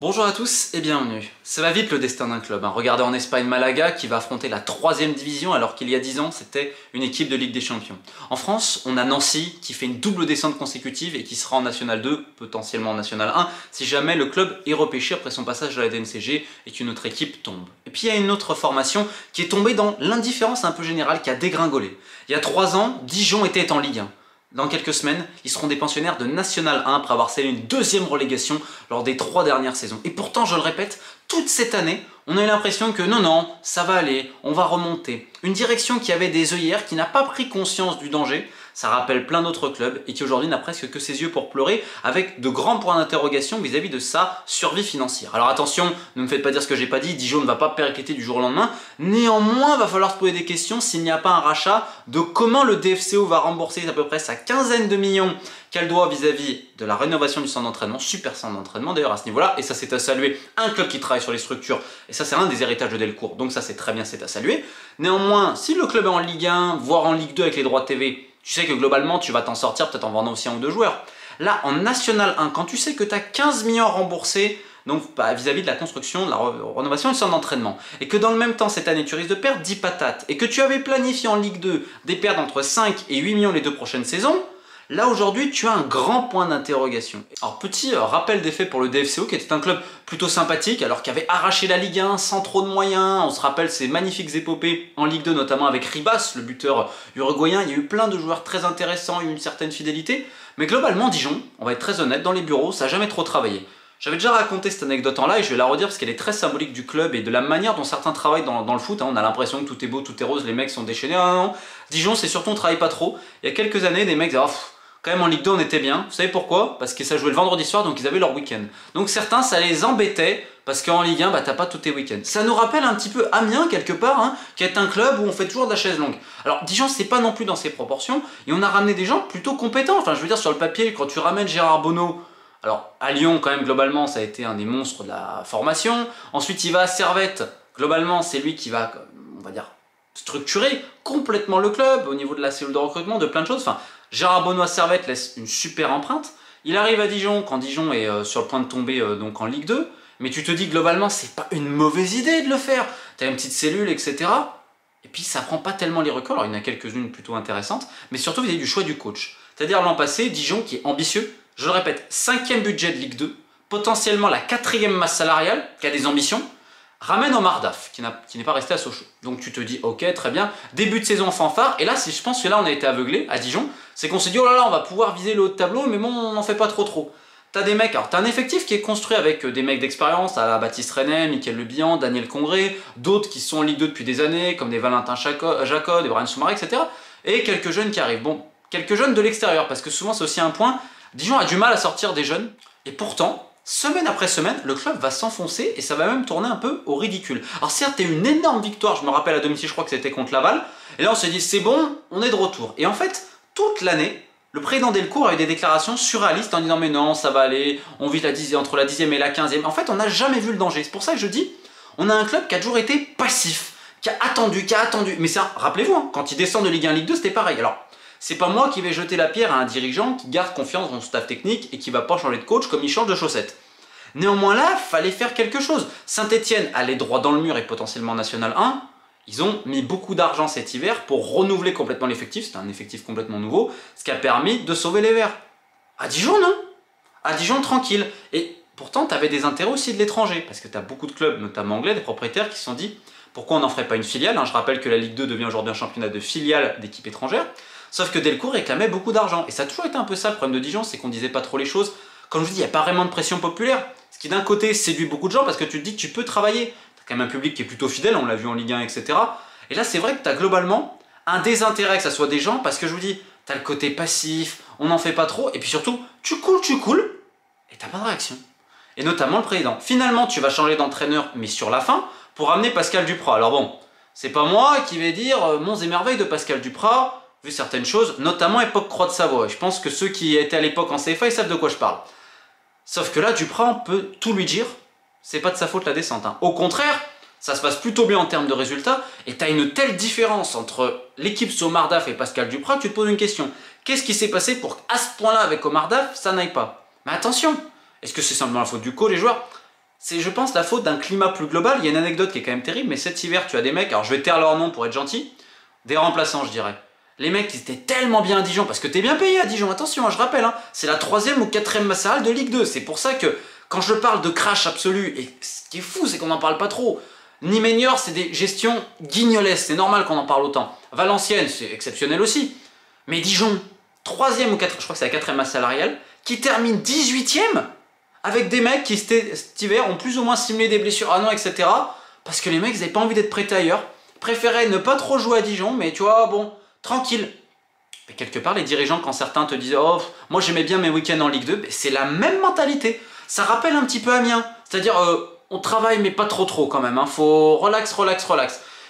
Bonjour à tous et bienvenue. Ça va vite le destin d'un club. Regardez en Espagne Malaga qui va affronter la 3e division alors qu'il y a 10 ans c'était une équipe de Ligue des Champions. En France, on a Nancy qui fait une double descente consécutive et qui sera en National 2, potentiellement en National 1, si jamais le club est repêché après son passage à la DNCG et qu'une autre équipe tombe. Et puis il y a une autre formation qui est tombée dans l'indifférence un peu générale, qui a dégringolé. Il y a 3 ans, Dijon était en Ligue 1. Dans quelques semaines, ils seront des pensionnaires de National 1 après avoir scellé une 2e relégation lors des 3 dernières saisons. Et pourtant, je le répète, toute cette année, on a eu l'impression que non, ça va aller, on va remonter. Une direction qui avait des œillères, qui n'a pas pris conscience du danger. Ça rappelle plein d'autres clubs et qui aujourd'hui n'a presque que ses yeux pour pleurer, avec de grands points d'interrogation vis-à-vis de sa survie financière. Alors attention, ne me faites pas dire ce que j'ai pas dit, Dijon ne va pas péricliter du jour au lendemain. Néanmoins, il va falloir se poser des questions s'il n'y a pas un rachat de comment le DFCO va rembourser à peu près sa quinzaine de millions qu'elle doit vis-à-vis de la rénovation du centre d'entraînement, super centre d'entraînement d'ailleurs à ce niveau-là, et ça c'est à saluer, un club qui travaille sur les structures, et ça c'est un des héritages de Delcourt, donc ça c'est très bien, c'est à saluer. Néanmoins, si le club est en Ligue 1, voire en Ligue 2 avec les droits de TV, tu sais que globalement tu vas t'en sortir peut-être en vendant aussi un ou deux joueurs. Là en National 1, quand tu sais que tu as 15 millions à rembourser, donc vis-à-vis de la construction, de la rénovation du centre d'entraînement, et que dans le même temps cette année tu risques de perdre 10 patates, et que tu avais planifié en Ligue 2 des pertes entre 5 et 8 millions les 2 prochaines saisons, là aujourd'hui tu as un grand point d'interrogation. Alors petit rappel des faits pour le DFCO qui était un club plutôt sympathique alors qu'il avait arraché la Ligue 1 sans trop de moyens. On se rappelle ces magnifiques épopées en Ligue 2 notamment avec Ribas, le buteur uruguayen. Il y a eu plein de joueurs très intéressants, il y a eu une certaine fidélité. Mais globalement Dijon, on va être très honnête, dans les bureaux ça n'a jamais trop travaillé. J'avais déjà raconté cette anecdote en live, je vais la redire parce qu'elle est très symbolique du club et de la manière dont certains travaillent dans le foot. On a l'impression que tout est beau, tout est rose, les mecs sont déchaînés. Non. Dijon c'est surtout on travaille pas trop. Il y a quelques années des mecs disaient quand même en Ligue 2 on était bien. Vous savez pourquoi? Parce que ça jouait le vendredi soir donc ils avaient leur week-end. Donc certains ça les embêtait parce qu'en Ligue 1 t'as pas tous tes week-ends. Ça nous rappelle un petit peu Amiens quelque part, qui est un club où on fait toujours de la chaise longue. Alors Dijon c'est pas non plus dans ces proportions et on a ramené des gens plutôt compétents. Enfin je veux dire sur le papier quand tu ramènes Gérard Bonneau. Alors à Lyon quand même globalement ça a été un des monstres de la formation. Ensuite il va à Servette. Globalement c'est lui qui va, on va dire, structurer complètement le club au niveau de la cellule de recrutement, de plein de choses. Enfin, Gérard Bonneau à Servette laisse une super empreinte. Il arrive à Dijon quand Dijon est sur le point de tomber donc en Ligue 2. Mais tu te dis globalement c'est pas une mauvaise idée de le faire. T'as une petite cellule etc. Et puis ça prend pas tellement les records. Alors il y en a quelques-unes plutôt intéressantes. Mais surtout vis-à-vis du choix du coach. C'est-à-dire l'an passé Dijon qui est ambitieux. Je le répète, 5e budget de Ligue 2, potentiellement la 4e masse salariale, qui a des ambitions, ramène Omar Daf, qui n'est pas resté à Sochaux. Donc tu te dis, ok, très bien, début de saison en fanfare, et là, je pense que là, on a été aveuglé à Dijon, c'est qu'on s'est dit, oh là là, on va pouvoir viser le haut de tableau, mais bon, on n'en fait pas trop. T'as des mecs, alors t'as un effectif qui est construit avec des mecs d'expérience, à la Baptiste René, Mickaël Le Bihan, Daniel Congré, d'autres qui sont en Ligue 2 depuis des années, comme des Valentin Jacob, des Brian Soumaré, etc. Et quelques jeunes qui arrivent. Bon, quelques jeunes de l'extérieur, parce que souvent c'est aussi un point. Dijon a du mal à sortir des jeunes, et pourtant, semaine après semaine, le club va s'enfoncer et ça va même tourner un peu au ridicule. Alors certes, il y a eu une énorme victoire, je me rappelle à domicile, je crois que c'était contre Laval, et là on s'est dit c'est bon, on est de retour. Et en fait, toute l'année, le président Delcourt a eu des déclarations surréalistes en disant mais non, ça va aller, on vit entre la 10e et la 15e. En fait, on n'a jamais vu le danger. C'est pour ça que je dis, on a un club qui a toujours été passif, qui a attendu. Mais ça, rappelez-vous, quand il descend de Ligue 1 Ligue 2, c'était pareil. Alors, c'est pas moi qui vais jeter la pierre à un dirigeant qui garde confiance dans son staff technique et qui va pas changer de coach comme il change de chaussettes. Néanmoins là, fallait faire quelque chose. Saint-Etienne allait droit dans le mur et potentiellement National 1. Ils ont mis beaucoup d'argent cet hiver pour renouveler complètement l'effectif. C'était un effectif complètement nouveau, ce qui a permis de sauver les Verts. À Dijon, non. À Dijon, tranquille. Et pourtant, tu avais des intérêts aussi de l'étranger, parce que tu as beaucoup de clubs, notamment anglais, des propriétaires qui se sont dit pourquoi on n'en ferait pas une filiale. Je rappelle que la Ligue 2 devient aujourd'hui un championnat de filiales d'équipes étrangères. Sauf que Delcourt réclamait beaucoup d'argent. Et ça a toujours été un peu ça le problème de Dijon, c'est qu'on disait pas trop les choses. Comme je vous dis, il n'y a pas vraiment de pression populaire. Ce qui d'un côté séduit beaucoup de gens parce que tu te dis que tu peux travailler. Tu as quand même un public qui est plutôt fidèle, on l'a vu en Ligue 1, etc. Et là, c'est vrai que tu as globalement un désintérêt que ça soit des gens parce que je vous dis, tu as le côté passif, on n'en fait pas trop. Et puis surtout, tu coules, et tu n'as pas de réaction. Et notamment le président. Finalement, tu vas changer d'entraîneur, mais sur la fin, pour amener Pascal Duprat. Alors bon, c'est pas moi qui vais dire monts et merveilles de Pascal Duprat. Vu certaines choses, notamment époque Croix de Savoie. Et je pense que ceux qui étaient à l'époque en CFA, ils savent de quoi je parle. Sauf que là, Duprat, on peut tout lui dire, c'est pas de sa faute la descente. Au contraire, ça se passe plutôt bien en termes de résultats, et tu as une telle différence entre l'équipe sous Omar Daf et Pascal Duprat que tu te poses une question. Qu'est-ce qui s'est passé pour qu'à ce point-là, avec Omar Daf, ça n'aille pas? Mais attention, est-ce que c'est simplement la faute du coach, les joueurs? C'est, je pense, la faute d'un climat plus global. Il y a une anecdote qui est quand même terrible, mais cet hiver, tu as des mecs, alors je vais taire leur nom pour être gentil, des remplaçants, je dirais. Les mecs, ils étaient tellement bien à Dijon, parce que t'es bien payé à Dijon, attention, hein, je rappelle, hein, c'est la 3e ou 4e masse salariale de Ligue 2. C'est pour ça que, quand je parle de crash absolu, et ce qui est fou, c'est qu'on n'en parle pas trop. Nîmes et Niort, c'est des gestions guignolesques, c'est normal qu'on en parle autant. Valenciennes, c'est exceptionnel aussi. Mais Dijon, 3e ou 4e, je crois que c'est la 4e masse salariale, qui termine 18e avec des mecs qui cet hiver ont plus ou moins simulé des blessures à non, etc. Parce que les mecs, ils n'avaient pas envie d'être prêtés ailleurs, préféraient ne pas trop jouer à Dijon, mais tu vois, bon, tranquille. Mais quelque part, les dirigeants, quand certains te disent oh, moi j'aimais bien mes week-ends en Ligue 2, ben, c'est la même mentalité. Ça rappelle un petit peu Amiens. C'est-à-dire, on travaille, mais pas trop quand même. Hein. Faut relax.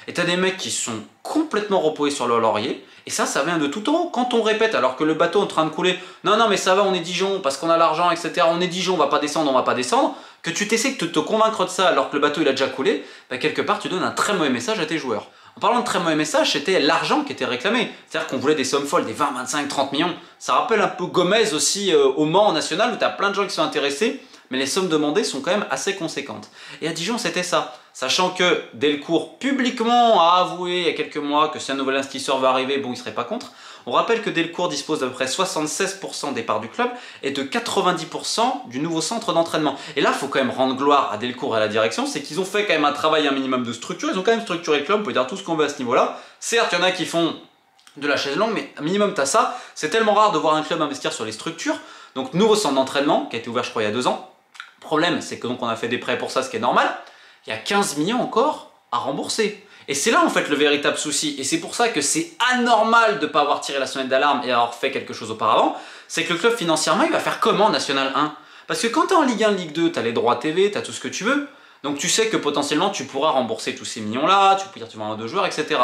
Et t'as des mecs qui sont complètement reposés sur le laurier. Et ça vient de tout en haut. Quand on répète, alors que le bateau est en train de couler, non, mais ça va, on est Dijon, parce qu'on a l'argent, etc. On est Dijon, on va pas descendre. Que tu t'essaies de te convaincre de ça alors que le bateau il a déjà coulé, ben, quelque part, tu donnes un très mauvais message à tes joueurs. En parlant de très mauvais message, c'était l'argent qui était réclamé. C'est-à-dire qu'on voulait des sommes folles, des 20, 25, 30 millions. Ça rappelle un peu Gomez aussi au Mans en national où tu as plein de gens qui sont intéressés, mais les sommes demandées sont quand même assez conséquentes. Et à Dijon, c'était ça. Sachant que Delcourt publiquement a avoué il y a quelques mois que si un nouvel investisseur va arriver, bon, il ne serait pas contre. On rappelle que Delcourt dispose d'à peu près 76% des parts du club et de 90% du nouveau centre d'entraînement. Et là, il faut quand même rendre gloire à Delcourt et à la direction, c'est qu'ils ont fait quand même un travail, un minimum de structure. Ils ont quand même structuré le club, on peut dire tout ce qu'on veut à ce niveau-là. Certes, il y en a qui font de la chaise longue, mais un minimum, tu as ça. C'est tellement rare de voir un club investir sur les structures. Donc, nouveau centre d'entraînement qui a été ouvert, je crois, il y a 2 ans. Le problème, c'est que donc on a fait des prêts pour ça, ce qui est normal. Il y a 15 millions encore à rembourser. Et c'est là en fait le véritable souci. Et c'est pour ça que c'est anormal de ne pas avoir tiré la sonnette d'alarme et avoir fait quelque chose auparavant. C'est que le club financièrement, il va faire comment en National 1? Parce que quand tu es en Ligue 1, Ligue 2, tu as les droits TV, tu as tout ce que tu veux. Donc tu sais que potentiellement tu pourras rembourser tous ces millions-là, tu peux dire tu vends un ou deux joueurs, etc.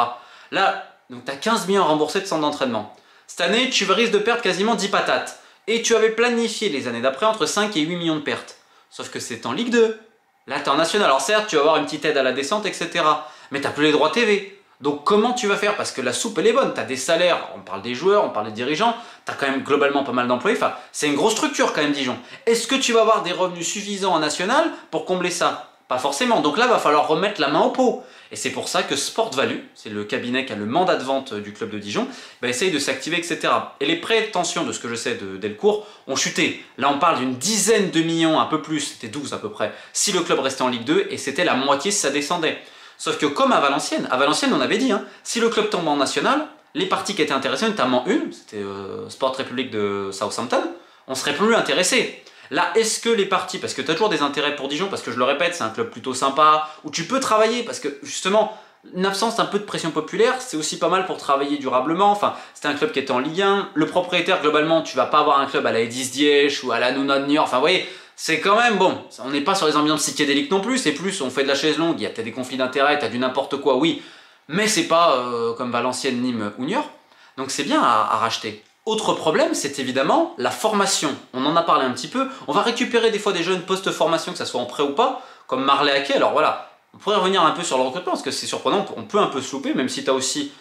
Là, tu as 15 millions à rembourser de centre d'entraînement. Cette année, tu risques de perdre quasiment 10 patates. Et tu avais planifié les années d'après entre 5 et 8 millions de pertes. Sauf que c'est en Ligue 2. Là, tu es en National. Alors certes, tu vas avoir une petite aide à la descente, etc. Mais tu n'as plus les droits TV. Donc comment tu vas faire? Parce que la soupe, elle est bonne. Tu as des salaires, on parle des joueurs, on parle des dirigeants. Tu as quand même globalement pas mal d'employés. Enfin, c'est une grosse structure quand même, Dijon. Est-ce que tu vas avoir des revenus suffisants en National pour combler ça? Pas forcément. Donc là, il va falloir remettre la main au pot. Et c'est pour ça que Sport Value, c'est le cabinet qui a le mandat de vente du club de Dijon, essaye de s'activer, etc. Et les prétentions, de ce que je sais de Delcourt, ont chuté. Là, on parle d'une dizaine de millions, un peu plus, c'était 12 à peu près, si le club restait en Ligue 2, et c'était la moitié si ça descendait. Sauf que comme à Valenciennes, on avait dit, hein, si le club tombe en national, les parties qui étaient intéressées, notamment une, c'était Sport République de Southampton, on serait plus intéressés. Là, est-ce que les parties, parce que tu as toujours des intérêts pour Dijon, parce que je le répète, c'est un club plutôt sympa, où tu peux travailler, parce que justement, une absence d'un peu de pression populaire, c'est aussi pas mal pour travailler durablement. Enfin, c'était un club qui était en Ligue 1. Le propriétaire, globalement, tu vas pas avoir un club à la Edis Diech ou à la Nuna de Niort. Enfin, vous voyez, c'est quand même bon. On n'est pas sur les ambiances psychédéliques non plus, c'est plus, on fait de la chaise longue, il y a peut-être des conflits d'intérêts, tu as du n'importe quoi, oui, mais c'est pas comme Valenciennes, Nîmes ou Niort. Donc c'est bien à racheter. Autre problème, c'est évidemment la formation. On en a parlé un petit peu. On va récupérer des fois des jeunes post-formation, que ça soit en prêt ou pas, comme Marley Haquet. Alors voilà, on pourrait revenir un peu sur le recrutement, parce que c'est surprenant, on peut un peu se louper, même si tu as aussi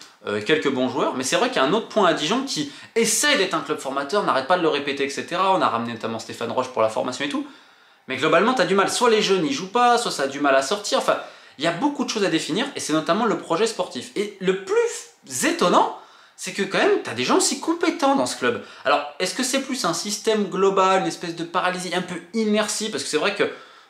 quelques bons joueurs. Mais c'est vrai qu'il y a un autre point à Dijon qui essaie d'être un club formateur, n'arrête pas de le répéter, etc. On a ramené notamment Stéphane Roche pour la formation et tout. Mais globalement, tu as du mal. Soit les jeunes, ils jouent pas, soit ça a du mal à sortir. Enfin, il y a beaucoup de choses à définir, et c'est notamment le projet sportif. Et le plus étonnant, c'est que quand même, tu as des gens aussi compétents dans ce club. Alors, est-ce que c'est plus un système global, une espèce de paralysie un peu inertie? Parce que c'est vrai que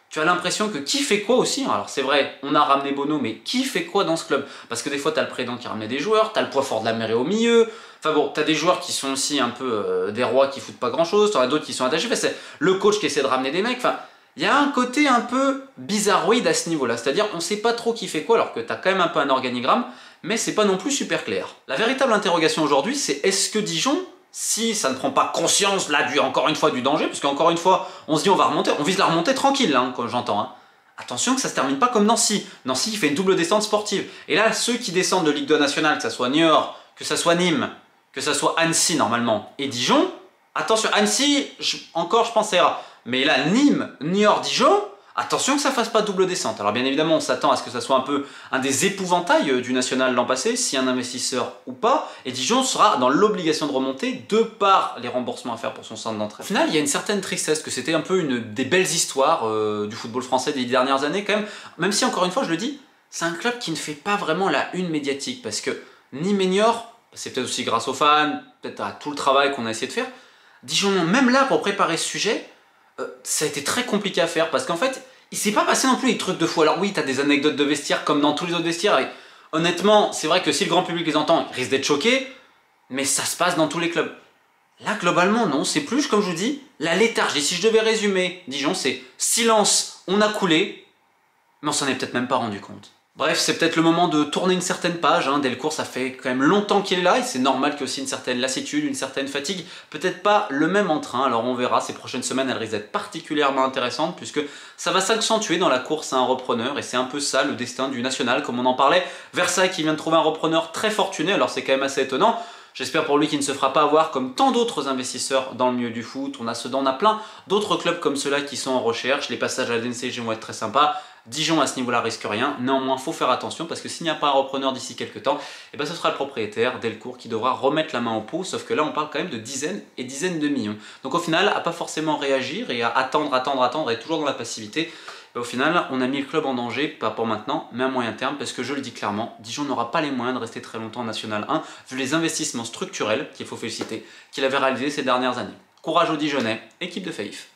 tu as l'impression que qui fait quoi aussi? Alors c'est vrai, on a ramené Bono, mais qui fait quoi dans ce club? Parce que des fois, tu as le président qui ramenait des joueurs, tu as le poids fort de la mairie au milieu. Enfin bon, tu as des joueurs qui sont aussi un peu des rois qui foutent pas grand-chose, tu en as d'autres qui sont attachés. Enfin, c'est le coach qui essaie de ramener des mecs. Enfin, il y a un côté un peu bizarroïde à ce niveau-là. C'est-à-dire, on sait pas trop qui fait quoi, alors que tu as quand même un peu un organigramme, mais c'est pas non plus super clair. La véritable interrogation aujourd'hui, c'est est-ce que Dijon, si ça ne prend pas conscience là encore une fois du danger, parce qu'encore une fois, on se dit on va remonter, on vise la remontée tranquille, hein, comme j'entends. Hein. Attention que ça se termine pas comme Nancy. Nancy, il fait une double descente sportive. Et là, ceux qui descendent de Ligue 2 nationale, que ça soit Niort, que ça soit Nîmes, que ça soit Annecy normalement, et Dijon, attention, Annecy, encore je pense ça ira. Mais là, Nîmes, Niort, Dijon, Attention que ça fasse pas double descente. Alors bien évidemment, on s'attend à ce que ça soit un peu un des épouvantails du national l'an passé, si un investisseur ou pas, et Dijon sera dans l'obligation de remonter de par les remboursements à faire pour son centre d'entraînement. Au final, il y a une certaine tristesse, que c'était un peu une des belles histoires du football français des dernières années quand même si encore une fois, je le dis, c'est un club qui ne fait pas vraiment la une médiatique, parce que ni Ménior, c'est peut-être aussi grâce aux fans, peut-être à tout le travail qu'on a essayé de faire, Dijon, même là, pour préparer ce sujet, ça a été très compliqué à faire parce qu'en fait, il s'est pas passé non plus des trucs de fou. Alors oui, t'as des anecdotes de vestiaire comme dans tous les autres vestiaires et honnêtement, c'est vrai que si le grand public les entend, il risque d'être choqué, mais ça se passe dans tous les clubs. Là, globalement, non, c'est plus, comme je vous dis, la léthargie. Si je devais résumer, Dijon, c'est silence, on a coulé, mais on s'en est peut-être même pas rendu compte. Bref, c'est peut-être le moment de tourner une certaine page, Delcourt, ça fait quand même longtemps qu'il est là, et c'est normal qu'il y ait aussi une certaine lassitude, une certaine fatigue, peut-être pas le même entrain, alors on verra, ces prochaines semaines elles risquent d'être particulièrement intéressantes, puisque ça va s'accentuer dans la course à un repreneur, et c'est un peu ça le destin du national, comme on en parlait. Versailles qui vient de trouver un repreneur très fortuné, alors c'est quand même assez étonnant. J'espère pour lui qu'il ne se fera pas avoir comme tant d'autres investisseurs dans le milieu du foot. On a plein d'autres clubs comme ceux-là qui sont en recherche. Les passages à la DNCG vont être très sympas. Dijon à ce niveau-là risque rien. Néanmoins, il faut faire attention parce que s'il n'y a pas un repreneur d'ici quelques temps, ce sera le propriétaire, Delcourt, qui devra remettre la main au pot. Sauf que là, on parle quand même de dizaines et dizaines de millions. Donc au final, à pas forcément réagir et à attendre et toujours dans la passivité, au final, on a mis le club en danger, pas pour maintenant, mais à moyen terme, parce que je le dis clairement, Dijon n'aura pas les moyens de rester très longtemps en National 1, vu les investissements structurels, qu'il faut féliciter, qu'il avait réalisés ces dernières années. Courage aux Dijonnais, équipe de Faïf.